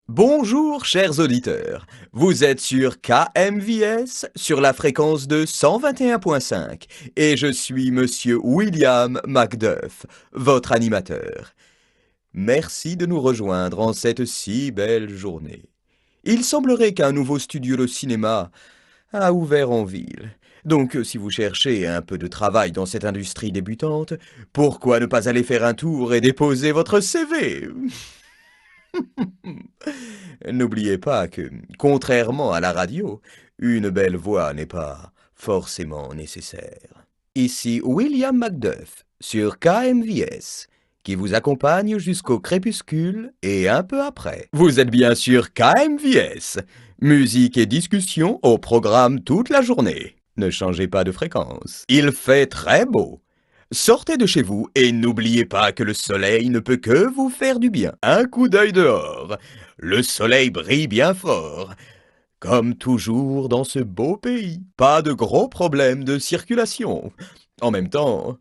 Bonjour chers auditeurs, vous êtes sur KMVS sur la fréquence de 121.5 et je suis Monsieur William Macduff, votre animateur. Merci de nous rejoindre en cette si belle journée. Il semblerait qu'un nouveau studio de cinéma a ouvert en ville. Donc si vous cherchez un peu de travail dans cette industrie débutante, pourquoi ne pas aller faire un tour et déposer votre CV? N'oubliez pas que, contrairement à la radio, une belle voix n'est pas forcément nécessaire. Ici William Macduff sur KMVS, qui vous accompagne jusqu'au crépuscule et un peu après. Vous êtes bien sûr KMVS, musique et discussion au programme toute la journée. Ne changez pas de fréquence. Il fait très beau. Sortez de chez vous et n'oubliez pas que le soleil ne peut que vous faire du bien. Un coup d'œil dehors. Le soleil brille bien fort. Comme toujours dans ce beau pays. Pas de gros problèmes de circulation. En même temps,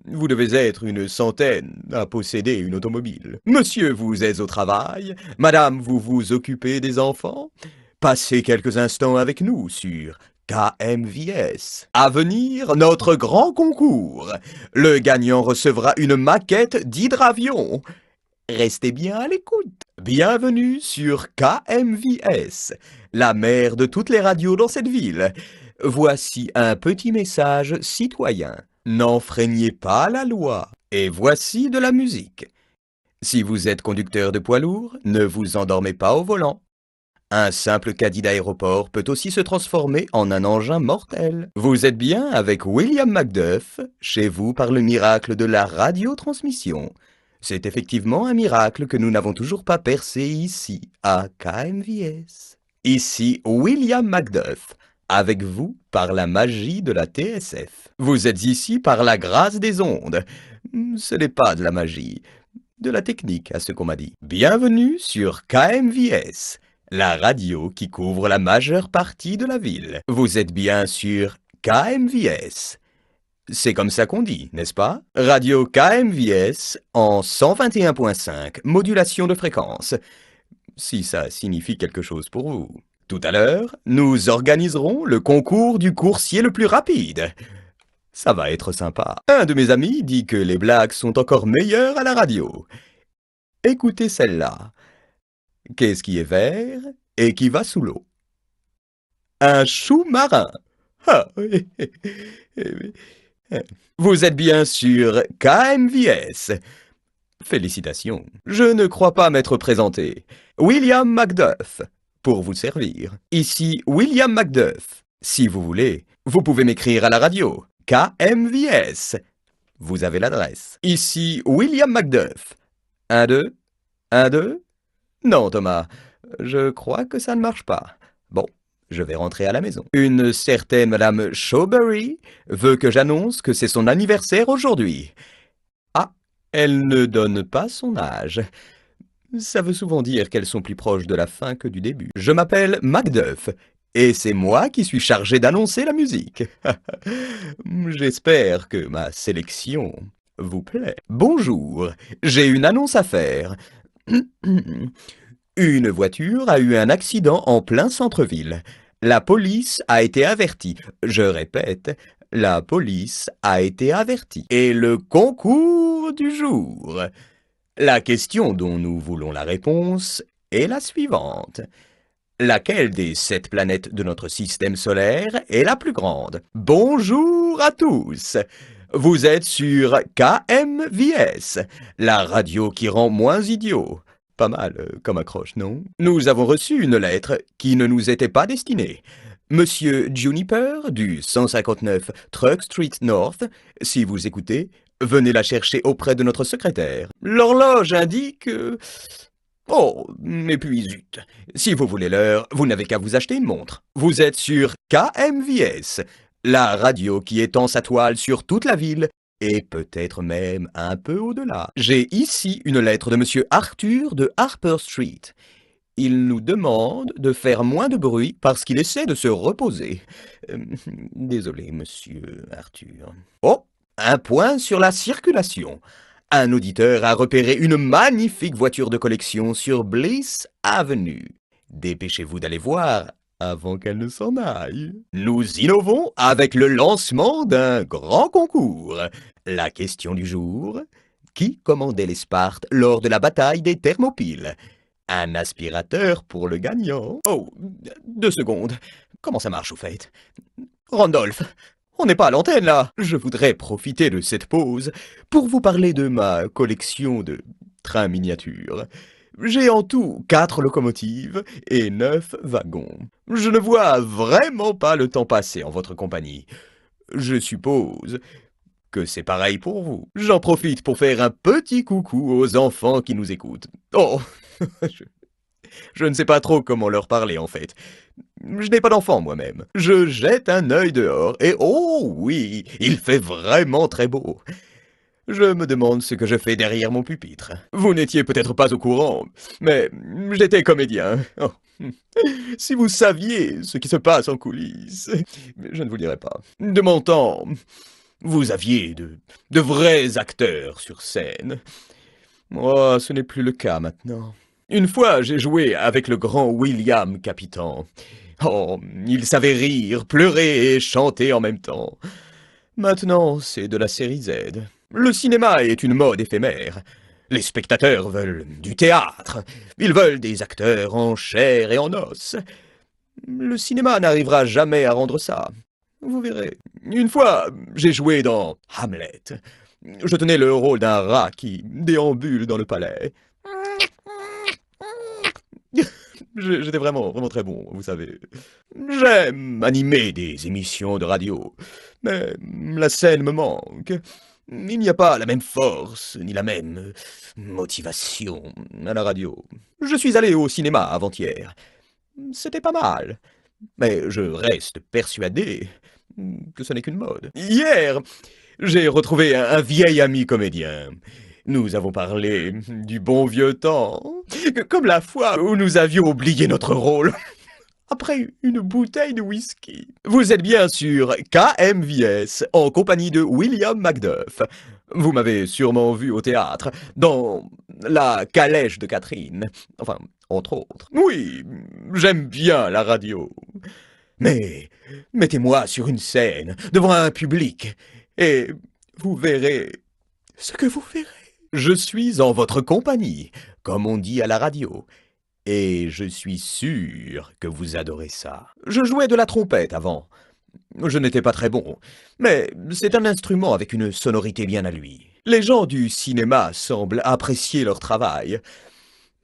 vous devez être une centaine à posséder une automobile. Monsieur, vous êtes au travail. Madame, vous vous occupez des enfants. Passez quelques instants avec nous sur KMVS. À venir, notre grand concours. Le gagnant recevra une maquette d'hydravion. Restez bien à l'écoute. Bienvenue sur KMVS, la mère de toutes les radios dans cette ville. Voici un petit message citoyen. N'enfreignez pas la loi. Et voici de la musique. Si vous êtes conducteur de poids lourd, ne vous endormez pas au volant. Un simple caddie d'aéroport peut aussi se transformer en un engin mortel. Vous êtes bien avec William Macduff, chez vous par le miracle de la radiotransmission. C'est effectivement un miracle que nous n'avons toujours pas percé ici, à KMVS. Ici William Macduff, avec vous par la magie de la TSF. Vous êtes ici par la grâce des ondes. Ce n'est pas de la magie, de la technique à ce qu'on m'a dit. Bienvenue sur KMVS. La radio qui couvre la majeure partie de la ville. Vous êtes bien sur KMVS. C'est comme ça qu'on dit, n'est-ce pas? Radio KMVS en 121.5, modulation de fréquence. Si ça signifie quelque chose pour vous. Tout à l'heure, nous organiserons le concours du coursier le plus rapide. Ça va être sympa. Un de mes amis dit que les blagues sont encore meilleures à la radio. Écoutez celle-là. Qu'est-ce qui est vert et qui va sous l'eau? Un chou marin. Ah, oui. Vous êtes bien sûr KMVS. Félicitations. Je ne crois pas m'être présenté. William Macduff, pour vous servir. Ici William Macduff. Si vous voulez, vous pouvez m'écrire à la radio. KMVS. Vous avez l'adresse. Ici William Macduff. 1, 2, 1, 2. Non, Thomas, je crois que ça ne marche pas. Bon, je vais rentrer à la maison. Une certaine Madame Shawberry veut que j'annonce que c'est son anniversaire aujourd'hui. Ah, elle ne donne pas son âge. Ça veut souvent dire qu'elles sont plus proches de la fin que du début. Je m'appelle Macduff, et c'est moi qui suis chargé d'annoncer la musique. J'espère que ma sélection vous plaît. Bonjour, j'ai une annonce à faire. Une voiture a eu un accident en plein centre-ville. La police a été avertie. Je répète, la police a été avertie. Et le concours du jour. La question dont nous voulons la réponse est la suivante. Laquelle des 7 planètes de notre système solaire est la plus grande? Bonjour à tous! Vous êtes sur KMVS, la radio qui rend moins idiots. Pas mal comme accroche, non? Nous avons reçu une lettre qui ne nous était pas destinée. Monsieur Juniper, du 159 Truck Street North, si vous écoutez, venez la chercher auprès de notre secrétaire. L'horloge indique... Oh, mais puis zut. Si vous voulez l'heure, vous n'avez qu'à vous acheter une montre. Vous êtes sur KMVS, la radio qui étend sa toile sur toute la ville, et peut-être même un peu au-delà. J'ai ici une lettre de Monsieur Arthur de Harper Street. Il nous demande de faire moins de bruit parce qu'il essaie de se reposer. Désolé, Monsieur Arthur. Oh, un point sur la circulation. Un auditeur a repéré une magnifique voiture de collection sur Bliss Avenue. Dépêchez-vous d'aller voir avant qu'elle ne s'en aille. Nous innovons avec le lancement d'un grand concours. La question du jour: qui commandait les Spartes lors de la bataille des Thermopyles? Un aspirateur pour le gagnant. Oh, 2 secondes. Comment ça marche au fait? Randolph, on n'est pas à l'antenne là. Je voudrais profiter de cette pause pour vous parler de ma collection de trains miniatures. J'ai en tout 4 locomotives et 9 wagons. Je ne vois vraiment pas le temps passer en votre compagnie. Je suppose que c'est pareil pour vous. J'en profite pour faire un petit coucou aux enfants qui nous écoutent. Oh, je ne sais pas trop comment leur parler en fait. Je n'ai pas d'enfant moi-même. Je jette un œil dehors et oh oui, il fait vraiment très beau. Je me demande ce que je fais derrière mon pupitre. Vous n'étiez peut-être pas au courant, mais j'étais comédien. Oh. Si vous saviez ce qui se passe en coulisses, je ne vous dirai pas. De mon temps, vous aviez de vrais acteurs sur scène. Oh, ce n'est plus le cas maintenant. Une fois, j'ai joué avec le grand William Capitan. Oh, il savait rire, pleurer et chanter en même temps. Maintenant, c'est de la série Z. Le cinéma est une mode éphémère. Les spectateurs veulent du théâtre. Ils veulent des acteurs en chair et en os. Le cinéma n'arrivera jamais à rendre ça. Vous verrez. Une fois, j'ai joué dans Hamlet. Je tenais le rôle d'un rat qui déambule dans le palais. J'étais vraiment très bon, vous savez. J'aime animer des émissions de radio, mais la scène me manque. Il n'y a pas la même force, ni la même motivation à la radio. Je suis allé au cinéma avant-hier. C'était pas mal, mais je reste persuadé que ce n'est qu'une mode. Hier, j'ai retrouvé un vieil ami comédien. Nous avons parlé du bon vieux temps, comme la fois où nous avions oublié notre rôle après une bouteille de whisky. Vous êtes bien sûr KMVS, en compagnie de William Macduff. Vous m'avez sûrement vu au théâtre, dans La Calèche de Catherine, enfin, entre autres. Oui, j'aime bien la radio. Mais mettez-moi sur une scène, devant un public, et vous verrez ce que vous verrez. Je suis en votre compagnie, comme on dit à la radio, et je suis sûr que vous adorez ça. Je jouais de la trompette avant. Je n'étais pas très bon, mais c'est un instrument avec une sonorité bien à lui. Les gens du cinéma semblent apprécier leur travail.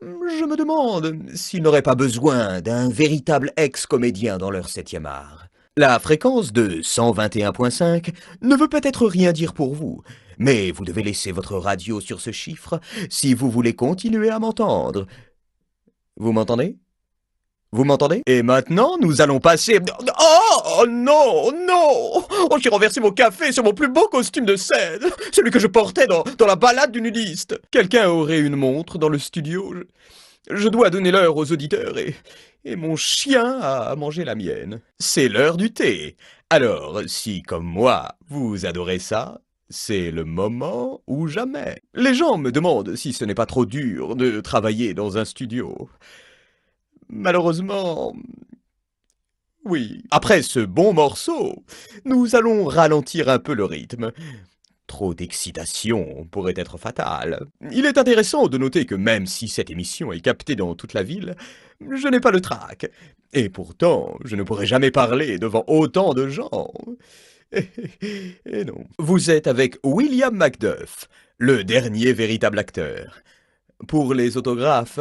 Je me demande s'ils n'auraient pas besoin d'un véritable ex-comédien dans leur 7e art. La fréquence de 121.5 ne veut peut-être rien dire pour vous, mais vous devez laisser votre radio sur ce chiffre si vous voulez continuer à m'entendre. Vous m'entendez? Vous m'entendez? Et maintenant, nous allons passer... Oh non, non! Oh, j'ai renversé mon café sur mon plus beau costume de scène, celui que je portais dans la balade du nudiste. Quelqu'un aurait une montre dans le studio. Je dois donner l'heure aux auditeurs et mon chien a mangé la mienne. C'est l'heure du thé. Alors, si, comme moi, vous adorez ça, c'est le moment ou jamais. Les gens me demandent si ce n'est pas trop dur de travailler dans un studio. Malheureusement, oui. Après ce bon morceau, nous allons ralentir un peu le rythme. Trop d'excitation pourrait être fatale. Il est intéressant de noter que même si cette émission est captée dans toute la ville, je n'ai pas le trac. Et pourtant, je ne pourrai jamais parler devant autant de gens. Et non. Vous êtes avec William Macduff, le dernier véritable acteur. Pour les autographes,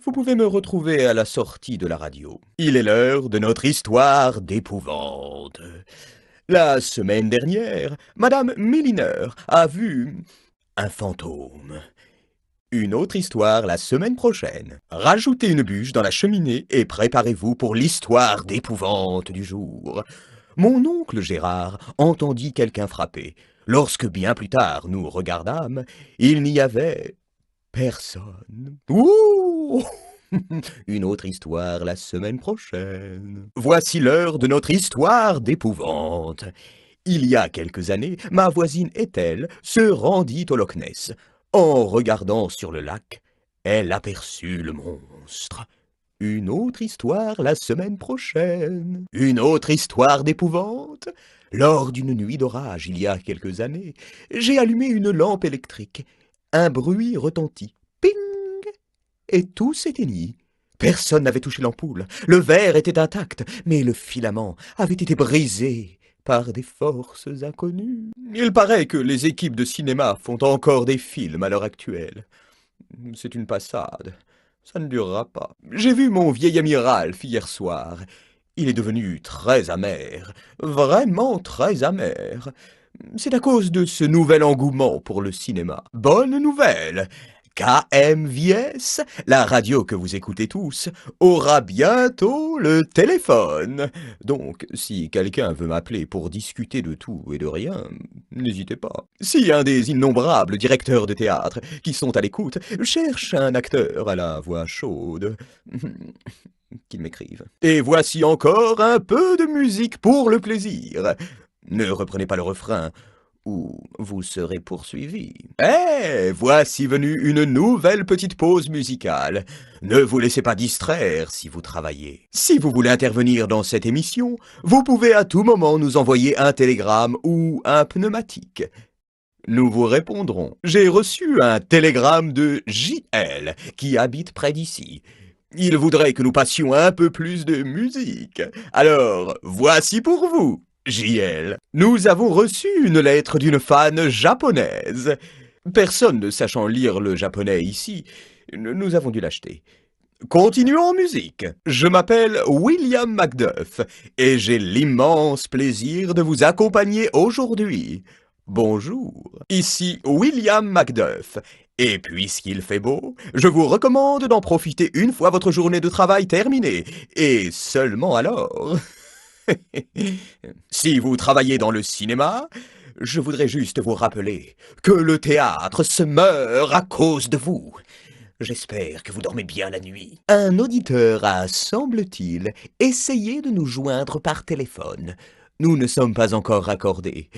vous pouvez me retrouver à la sortie de la radio. Il est l'heure de notre histoire d'épouvante. La semaine dernière, Madame Milliner a vu un fantôme. Une autre histoire la semaine prochaine. Rajoutez une bûche dans la cheminée et préparez-vous pour l'histoire d'épouvante du jour. Mon oncle Gérard entendit quelqu'un frapper. Lorsque bien plus tard nous regardâmes, il n'y avait personne. Ouh! Une autre histoire la semaine prochaine. Voici l'heure de notre histoire d'épouvante. Il y a quelques années, ma voisine Ethel se rendit au Loch Ness. En regardant sur le lac, elle aperçut le monstre. Une autre histoire la semaine prochaine. Une autre histoire d'épouvante. Lors d'une nuit d'orage il y a quelques années, j'ai allumé une lampe électrique. Un bruit retentit. Ping! Et tout s'éteignit. Personne n'avait touché l'ampoule. Le verre était intact, mais le filament avait été brisé par des forces inconnues. Il paraît que les équipes de cinéma font encore des films à l'heure actuelle. C'est une passade. Ça ne durera pas. J'ai vu mon vieil ami Ralph hier soir. Il est devenu très amer, vraiment très amer. C'est à cause de ce nouvel engouement pour le cinéma. Bonne nouvelle! KMVS, la radio que vous écoutez tous, aura bientôt le téléphone. Donc, si quelqu'un veut m'appeler pour discuter de tout et de rien, n'hésitez pas. Si un des innombrables directeurs de théâtre qui sont à l'écoute cherche un acteur à la voix chaude, qu'il m'écrive. Et voici encore un peu de musique pour le plaisir. Ne reprenez pas le refrain, ou vous serez poursuivi. Eh, voici venue une nouvelle petite pause musicale. Ne vous laissez pas distraire si vous travaillez. Si vous voulez intervenir dans cette émission, vous pouvez à tout moment nous envoyer un télégramme ou un pneumatique. Nous vous répondrons. J'ai reçu un télégramme de JL, qui habite près d'ici. Il voudrait que nous passions un peu plus de musique. Alors, voici pour vous, JL. Nous avons reçu une lettre d'une fan japonaise. Personne ne sachant lire le japonais ici, nous avons dû l'acheter. Continuons en musique. Je m'appelle William Macduff et j'ai l'immense plaisir de vous accompagner aujourd'hui. Bonjour, ici William Macduff. Et puisqu'il fait beau, je vous recommande d'en profiter une fois votre journée de travail terminée, et seulement alors. Si vous travaillez dans le cinéma, je voudrais juste vous rappeler que le théâtre se meurt à cause de vous. J'espère que vous dormez bien la nuit. Un auditeur a, semble-t-il, essayé de nous joindre par téléphone. Nous ne sommes pas encore raccordés.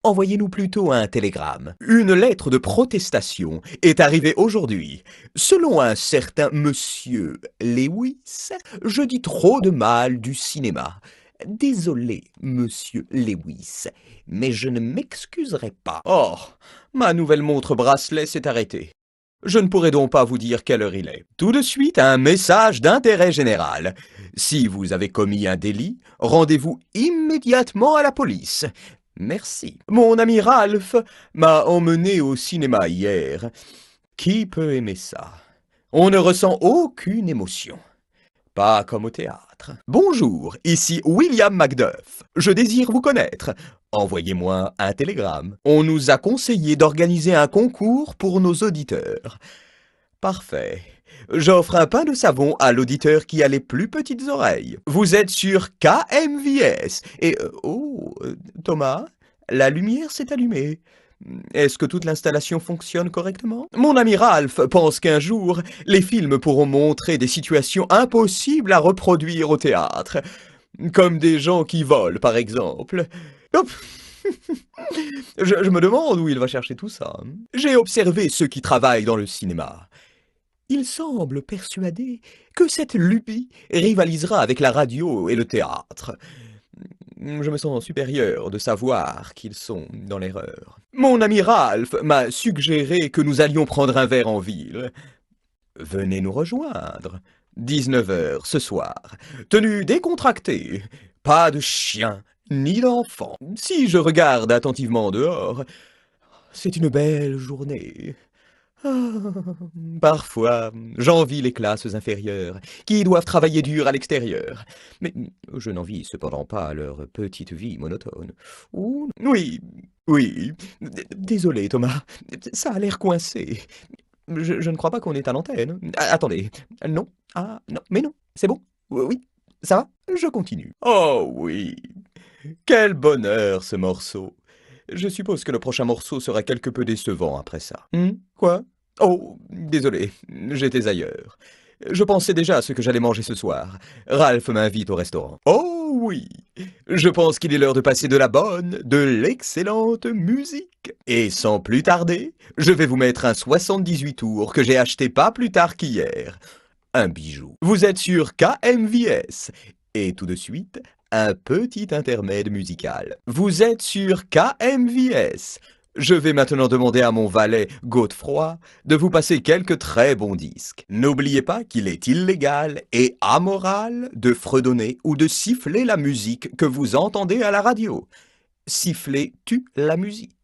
Envoyez-nous plutôt un télégramme. Une lettre de protestation est arrivée aujourd'hui. Selon un certain monsieur Lewis, je dis trop de mal du cinéma. Désolé, monsieur Lewis, mais je ne m'excuserai pas. Oh, ma nouvelle montre bracelet s'est arrêtée. Je ne pourrai donc pas vous dire quelle heure il est. Tout de suite, un message d'intérêt général. Si vous avez commis un délit, rendez-vous immédiatement à la police. Merci. Mon ami Ralph m'a emmené au cinéma hier. Qui peut aimer ça? On ne ressent aucune émotion. Pas comme au théâtre. Bonjour, ici William Macduff. Je désire vous connaître. Envoyez-moi un télégramme. On nous a conseillé d'organiser un concours pour nos auditeurs. Parfait. J'offre un pain de savon à l'auditeur qui a les plus petites oreilles. Vous êtes sur KMVS. Et, Thomas, la lumière s'est allumée. Est-ce que toute l'installation fonctionne correctement? Mon ami Ralph pense qu'un jour, les films pourront montrer des situations impossibles à reproduire au théâtre. Comme des gens qui volent, par exemple. Hop. Je me demande où il va chercher tout ça. J'ai observé ceux qui travaillent dans le cinéma. Il semble persuadé que cette lubie rivalisera avec la radio et le théâtre. Je me sens supérieur de savoir qu'ils sont dans l'erreur. Mon ami Ralph m'a suggéré que nous allions prendre un verre en ville. Venez nous rejoindre. 19h ce soir. Tenue décontractée. Pas de chien, ni d'enfant. Si je regarde attentivement dehors, c'est une belle journée. Ah, parfois, j'envie les classes inférieures, qui doivent travailler dur à l'extérieur. Mais je n'envie cependant pas leur petite vie monotone. Ouh, oui, oui. Désolé, Thomas, ça a l'air coincé. Je ne crois pas qu'on est à l'antenne. Attendez, non, non, mais non, c'est bon. Oui, ça va, je continue. Oh oui, quel bonheur ce morceau. Je suppose que le prochain morceau sera quelque peu décevant après ça. Quoi? Oh, désolé, j'étais ailleurs. Je pensais déjà à ce que j'allais manger ce soir. Ralph m'invite au restaurant. Oh, Oh oui, je pense qu'il est l'heure de passer de la bonne, de l'excellente musique. Et sans plus tarder, je vais vous mettre un 78 tours que j'ai acheté pas plus tard qu'hier. Un bijou. Vous êtes sur KMVS. Et tout de suite, un petit intermède musical. Vous êtes sur KMVS. Je vais maintenant demander à mon valet Godefroy de vous passer quelques très bons disques. N'oubliez pas qu'il est illégal et amoral de fredonner ou de siffler la musique que vous entendez à la radio. Siffler tue la musique.